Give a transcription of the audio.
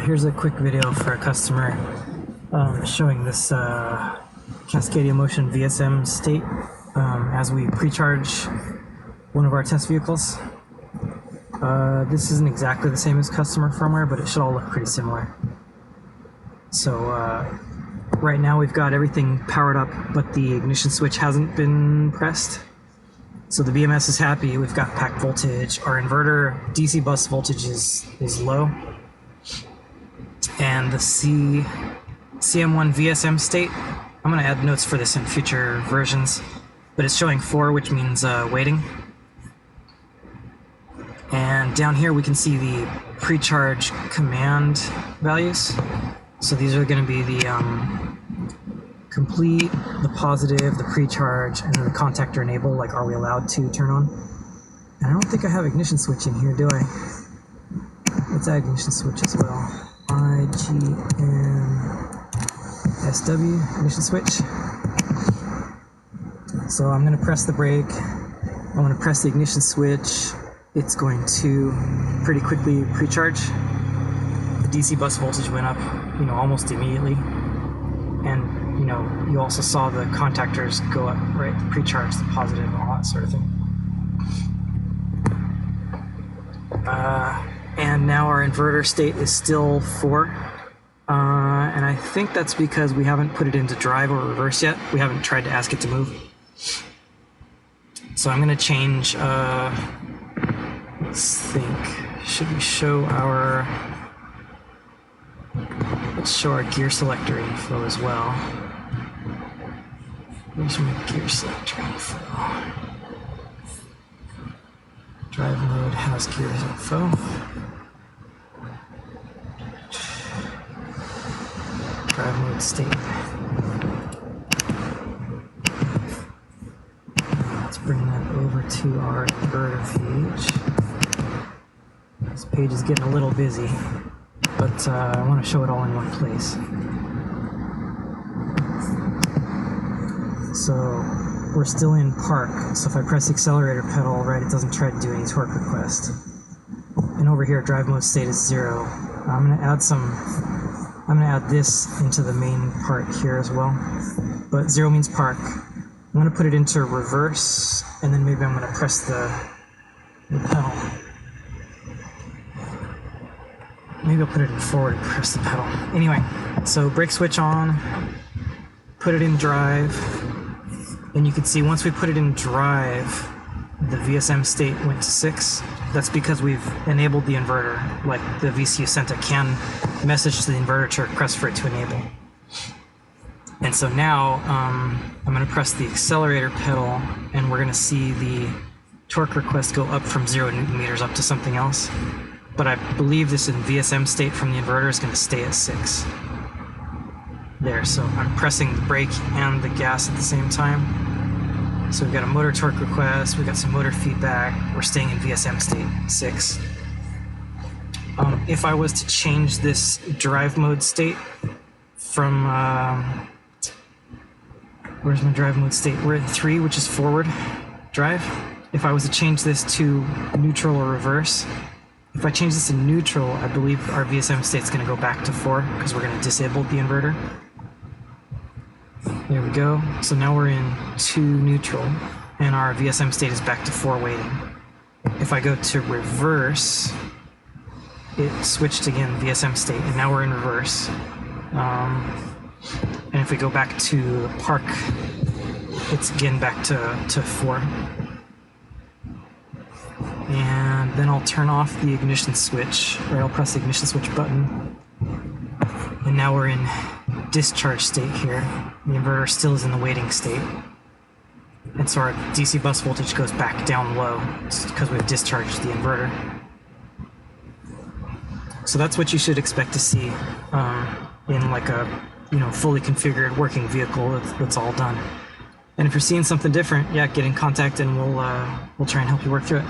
here's a quick video for a customer showing this Cascadia Motion VSM state as we pre-charge one of our test vehicles. This isn't exactly the same as customer firmware, but it should all look pretty similar. So right now we've got everything powered up, but the ignition switch hasn't been pressed. So the BMS is happy, we've got pack voltage. Our inverter DC bus voltage is low. And the CM1 VSM state, I'm going to add notes for this in future versions, but it's showing 4, which means waiting. And down here we can see the precharge command values. So these are going to be the complete, the positive, the precharge, and then the contactor enable, like are we allowed to turn on. And I don't think I have ignition switch in here, do I? Let's add ignition switch as well. IGNSW, ignition switch. So I'm going to press the brake. I'm going to press the ignition switch. It's going to pretty quickly precharge. The DC bus voltage went up, almost immediately. And, you also saw the contactors go up, right? The precharge, the positive, all that sort of thing. And now our inverter state is still 4. And I think that's because we haven't put it into drive or reverse yet. We haven't tried to ask it to move. So I'm going to change, let's think, should we show our, let's show our gear selector info as well. Where's my gear selector info? Drive mode has gear info. Drive mode state. Let's bring that over to our inverter page. This page is getting a little busy, but I want to show it all in one place. So we're still in park, so if I press the accelerator pedal, right, it doesn't try to do any torque request. And over here, drive mode state is 0. I'm going to add this into the main part here as well. But 0 means park. I'm going to put it into reverse, and then maybe I'm going to press the pedal. Maybe I'll put it in forward and press the pedal. Anyway, so brake switch on, put it in drive, and you can see once we put it in drive, the VSM state went to 6. That's because we've enabled the inverter, like the VCU sent a CAN message to the inverter to request for it to enable. And so now I'm going to press the accelerator pedal, and we're going to see the torque request go up from 0 Newton meters up to something else. But I believe this in VSM state from the inverter is going to stay at 6. There, so I'm pressing the brake and the gas at the same time. So we've got a motor torque request, we've got some motor feedback, we're staying in VSM state 6. If I was to change this drive mode state from, where's my drive mode state? We're at 3, which is forward drive. If I was to change this to neutral or reverse, if I change this to neutral, I believe our VSM state is going to go back to 4 because we're going to disable the inverter. There we go. So now we're in 2 neutral, and our VSM state is back to 4 waiting. If I go to reverse, it switched again, VSM state, and now we're in reverse. And if we go back to park, it's again back to 4. And then I'll turn off the ignition switch, or I'll press the ignition switch button. And now we're in discharge state here. The inverter still is in the waiting state. And so our DC bus voltage goes back down low because we've discharged the inverter. So that's what you should expect to see in like a fully configured working vehicle that's all done. And if you're seeing something different, yeah, get in contact and we'll try and help you work through it.